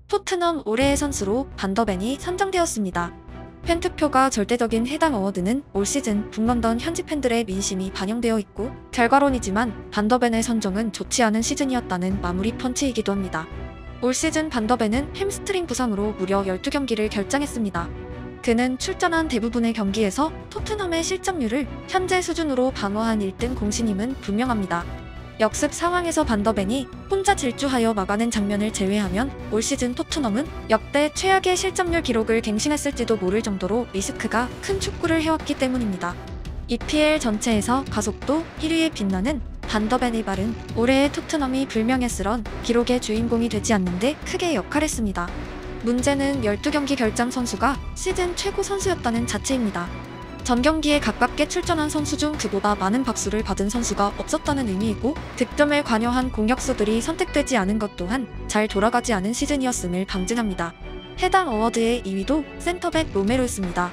토트넘 올해의 선수로 반더벤이 선정되었습니다. 팬투표가 절대적인 해당 어워드는 올 시즌 북런던 현지 팬들의 민심이 반영되어 있고 결과론이지만 반더벤의 선정은 좋지 않은 시즌이었다는 마무리 펀치이기도 합니다. 올 시즌 반더벤은 햄스트링 부상으로 무려 12경기를 결장했습니다. 그는 출전한 대부분의 경기에서 토트넘의 실점률을 현재 수준으로 방어한 1등 공신임은 분명합니다. 역습 상황에서 반더벤이 혼자 질주하여 막아낸 장면을 제외하면 올 시즌 토트넘은 역대 최악의 실점률 기록을 갱신했을지도 모를 정도로 리스크가 큰 축구를 해왔기 때문입니다. EPL 전체에서 가속도 1위에 빛나는 반더벤의 발은 올해의 토트넘이 불명예스런 기록의 주인공이 되지 않는데 크게 역할했습니다. 문제는 12경기 결장 선수가 시즌 최고 선수였다는 자체입니다. 전 경기에 가깝게 출전한 선수 중 그보다 많은 박수를 받은 선수가 없었다는 의미이고 득점에 관여한 공격수들이 선택되지 않은 것 또한 잘 돌아가지 않은 시즌이었음을 방증합니다. 해당 어워드의 2위도 센터백 로메로였습니다.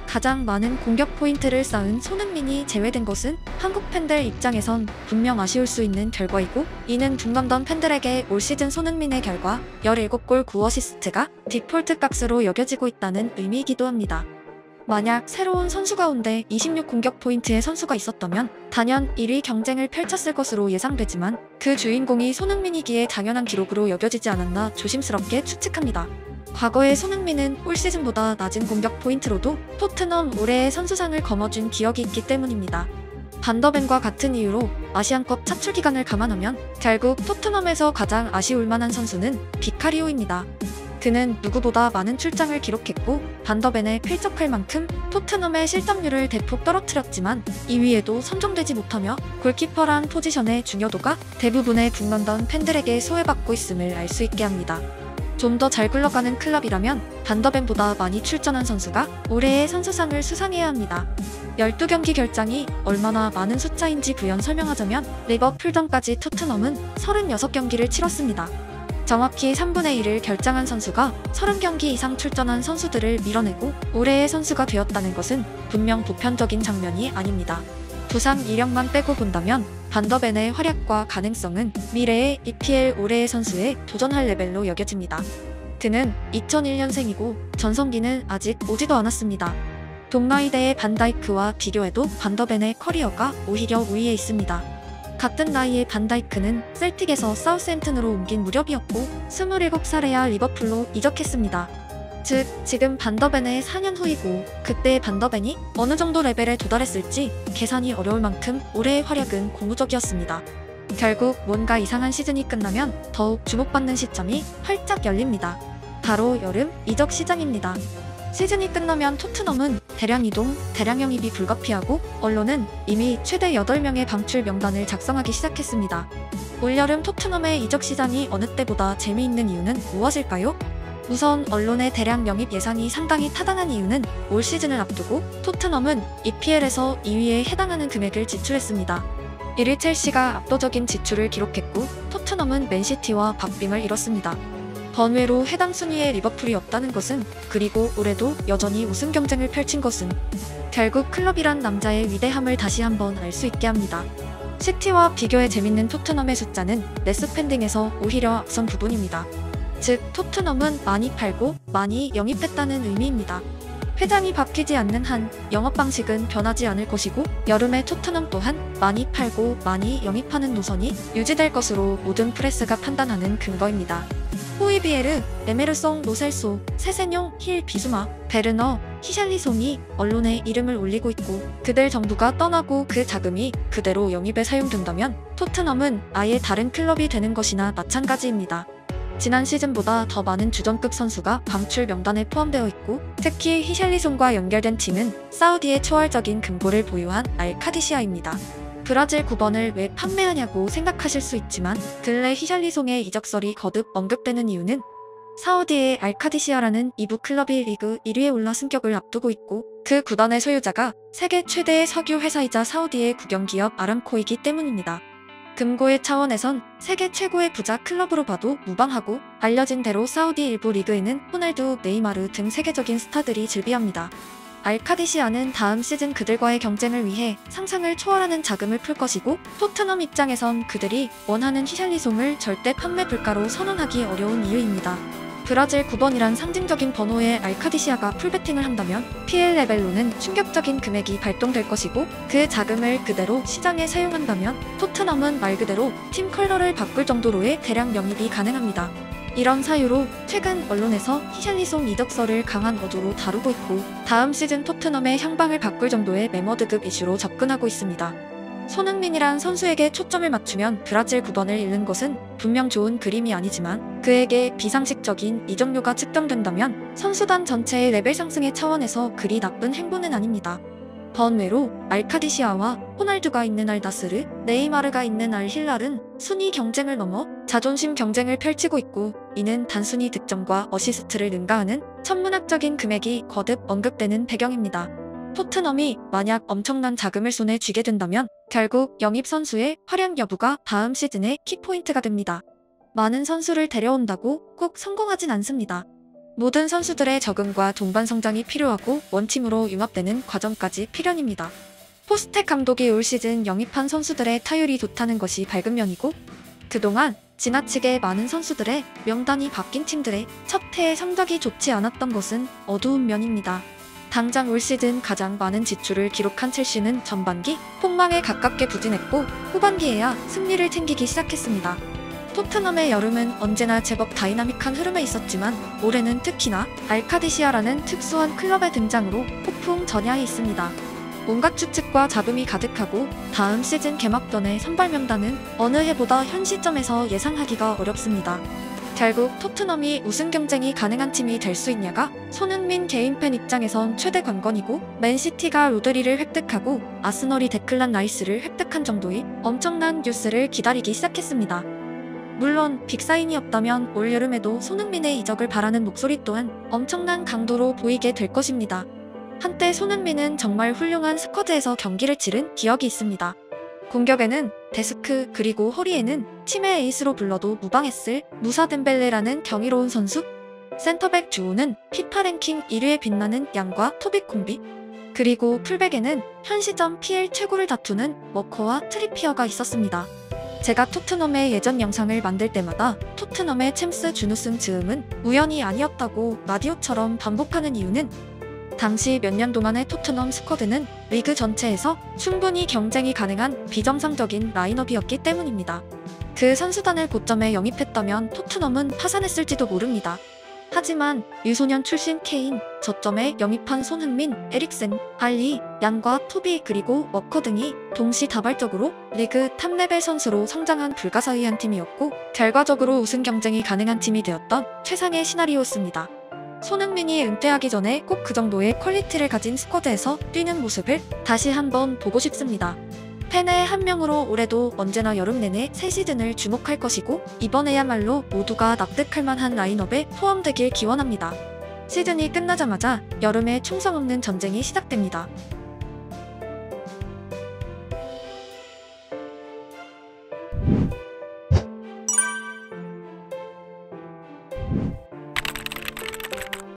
가장 많은 공격 포인트를 쌓은 손흥민이 제외된 것은 한국 팬들 입장에선 분명 아쉬울 수 있는 결과이고 이는 북런던 팬들에게 올 시즌 손흥민의 결과 17골 9어시스트가 디폴트 값으로 여겨지고 있다는 의미이기도 합니다. 만약 새로운 선수 가운데 26 공격 포인트의 선수가 있었다면 단연 1위 경쟁을 펼쳤을 것으로 예상되지만 그 주인공이 손흥민이기에 당연한 기록으로 여겨지지 않았나 조심스럽게 추측합니다. 과거의 손흥민은 올 시즌보다 낮은 공격 포인트로도 토트넘 올해의 선수상을 거머쥔 기억이 있기 때문입니다. 반더벤과 같은 이유로 아시안컵 차출 기간을 감안하면 결국 토트넘에서 가장 아쉬울 만한 선수는 비카리오입니다. 그는 누구보다 많은 출장을 기록했고 반더벤에 필적할 만큼 토트넘의 실점률을 대폭 떨어뜨렸지만 2위에도 선정되지 못하며 골키퍼란 포지션의 중요도가 대부분의 북런던 팬들에게 소외받고 있음을 알 수 있게 합니다. 좀 더 잘 굴러가는 클럽이라면 반더벤보다 많이 출전한 선수가 올해의 선수상을 수상해야 합니다. 12경기 결장이 얼마나 많은 숫자인지 부연 설명하자면 리버풀전까지 토트넘은 36경기를 치렀습니다. 정확히 3분의 1을 결장한 선수가 30경기 이상 출전한 선수들을 밀어내고 올해의 선수가 되었다는 것은 분명 보편적인 장면이 아닙니다. 부상 이력만 빼고 본다면 반더벤의 활약과 가능성은 미래의 EPL 올해의 선수에 도전할 레벨로 여겨집니다. 그는 2001년생이고 전성기는 아직 오지도 않았습니다. 동나이대의 반다이크와 비교해도 반더벤의 커리어가 오히려 우위에 있습니다. 같은 나이의 반다이크는 셀틱에서 사우스햄튼으로 옮긴 무렵이었고 27살에야 리버풀로 이적했습니다. 즉 지금 반더벤의 4년 후이고 그때의 반더벤이 어느 정도 레벨에 도달했을지 계산이 어려울 만큼 올해의 활약은 고무적이었습니다. 결국 뭔가 이상한 시즌이 끝나면 더욱 주목받는 시점이 활짝 열립니다. 바로 여름 이적 시장입니다. 시즌이 끝나면 토트넘은 대량 이동, 대량 영입이 불가피하고 언론은 이미 최대 8명의 방출 명단을 작성하기 시작했습니다. 올여름 토트넘의 이적 시장이 어느 때보다 재미있는 이유는 무엇일까요? 우선 언론의 대량 영입 예상이 상당히 타당한 이유는 올 시즌을 앞두고 토트넘은 EPL에서 2위에 해당하는 금액을 지출했습니다. 1위 첼시가 압도적인 지출을 기록했고 토트넘은 맨시티와 박빙을 이뤘습니다. 번외로 해당 순위에 리버풀이 없다는 것은 그리고 올해도 여전히 우승 경쟁을 펼친 것은 결국 클럽이란 남자의 위대함을 다시 한번 알 수 있게 합니다. 시티와 비교해 재밌는 토트넘의 숫자는 넷스펜딩에서 오히려 앞선 부분입니다. 즉 토트넘은 많이 팔고 많이 영입했다는 의미입니다. 회장이 바뀌지 않는 한 영업 방식은 변하지 않을 것이고 여름에 토트넘 또한 많이 팔고 많이 영입하는 노선이 유지될 것으로 모든 프레스가 판단하는 근거입니다. 호이비에르, 에메르송, 로셀소, 세세뇽, 힐, 비수마, 베르너, 히샬리송이 언론에 이름을 올리고 있고 그들 전부가 떠나고 그 자금이 그대로 영입에 사용된다면 토트넘은 아예 다른 클럽이 되는 것이나 마찬가지입니다. 지난 시즌보다 더 많은 주전급 선수가 방출 명단에 포함되어 있고 특히 히샬리송과 연결된 팀은 사우디의 초월적인 금고를 보유한 알카디시아입니다. 브라질 9번을 왜 판매하냐고 생각하실 수 있지만 근래 히샬리송의 이적설이 거듭 언급되는 이유는 사우디의 알카디시아라는 2부 클럽이 리그 1위에 올라 승격을 앞두고 있고 그 구단의 소유자가 세계 최대의 석유 회사이자 사우디의 국영기업 아람코이기 때문입니다. 금고의 차원에선 세계 최고의 부자 클럽으로 봐도 무방하고 알려진 대로 사우디 일부 리그에는 호날두, 네이마르 등 세계적인 스타들이 즐비합니다. 알카디시아는 다음 시즌 그들과의 경쟁을 위해 상상을 초월하는 자금을 풀 것이고, 토트넘 입장에선 그들이 원하는 히샬리송을 절대 판매 불가로 선언하기 어려운 이유입니다. 브라질 9번이란 상징적인 번호의 알카디시아가 풀베팅을 한다면 PL레벨로는 충격적인 금액이 발동될 것이고, 그 자금을 그대로 시장에 사용한다면 토트넘은 말 그대로 팀 컬러를 바꿀 정도로의 대량 영입이 가능합니다. 이런 사유로 최근 언론에서 히샬리송 이적설을 강한 어조로 다루고 있고, 다음 시즌 토트넘의 향방을 바꿀 정도의 매머드급 이슈로 접근하고 있습니다. 손흥민이란 선수에게 초점을 맞추면 브라질 9번을 잃는 것은 분명 좋은 그림이 아니지만, 그에게 비상식적인 이적료가 측정된다면 선수단 전체의 레벨 상승의 차원에서 그리 나쁜 행보는 아닙니다. 번외로 알카디시아와 호날두가 있는 알나스르, 네이마르가 있는 알힐랄은 순위 경쟁을 넘어 자존심 경쟁을 펼치고 있고, 이는 단순히 득점과 어시스트를 능가하는 천문학적인 금액이 거듭 언급되는 배경입니다. 토트넘이 만약 엄청난 자금을 손에 쥐게 된다면 결국 영입 선수의 활약 여부가 다음 시즌의 키포인트가 됩니다. 많은 선수를 데려온다고 꼭 성공하진 않습니다. 모든 선수들의 적응과 동반 성장이 필요하고 원팀으로 융합되는 과정까지 필연입니다. 포스텍 감독이 올 시즌 영입한 선수들의 타율이 좋다는 것이 밝은 면이고, 그동안 지나치게 많은 선수들의 명단이 바뀐 팀들의 첫 해의 성적이 좋지 않았던 것은 어두운 면입니다. 당장 올 시즌 가장 많은 지출을 기록한 첼시는 전반기 폭망에 가깝게 부진했고, 후반기에야 승리를 챙기기 시작했습니다. 토트넘의 여름은 언제나 제법 다이나믹한 흐름에 있었지만, 올해는 특히나 알카디시아라는 특수한 클럽의 등장으로 폭풍 전야에 있습니다. 온갖 추측과 잡음이 가득하고, 다음 시즌 개막전의 선발 명단은 어느 해보다 현 시점에서 예상하기가 어렵습니다. 결국 토트넘이 우승 경쟁이 가능한 팀이 될 수 있냐가 손흥민 개인 팬 입장에선 최대 관건이고, 맨시티가 로드리를 획득하고 아스널이 데클란 라이스를 획득한 정도의 엄청난 뉴스를 기다리기 시작했습니다. 물론 빅사인이 없다면 올 여름에도 손흥민의 이적을 바라는 목소리 또한 엄청난 강도로 보이게 될 것입니다. 한때 손흥민은 정말 훌륭한 스쿼드에서 경기를 치른 기억이 있습니다. 공격에는 데스크, 그리고 허리에는 팀의 에이스로 불러도 무방했을 무사 덴벨레라는 경이로운 선수, 센터백 듀오는 피파 랭킹 1위에 빛나는 양과 토비 콤비, 그리고 풀백에는 현 시점 PL 최고를 다투는 워커와 트리피어가 있었습니다. 제가 토트넘의 예전 영상을 만들 때마다 토트넘의 챔스 준우승 즈음은 우연이 아니었다고 라디오처럼 반복하는 이유는, 당시 몇 년 동안의 토트넘 스쿼드는 리그 전체에서 충분히 경쟁이 가능한 비정상적인 라인업이었기 때문입니다. 그 선수단을 고점에 영입했다면 토트넘은 파산했을지도 모릅니다. 하지만 유소년 출신 케인, 저점에 영입한 손흥민, 에릭센, 알리, 양과 토비, 그리고 워커 등이 동시다발적으로 리그 탑레벨 선수로 성장한 불가사의한 팀이었고, 결과적으로 우승 경쟁이 가능한 팀이 되었던 최상의 시나리오였습니다. 손흥민이 은퇴하기 전에 꼭 그 정도의 퀄리티를 가진 스쿼드에서 뛰는 모습을 다시 한번 보고 싶습니다. 팬의 한 명으로 올해도 언제나 여름 내내 새 시즌을 주목할 것이고, 이번에야말로 모두가 납득할 만한 라인업에 포함되길 기원합니다. 시즌이 끝나자마자 여름에 충성 없는 전쟁이 시작됩니다.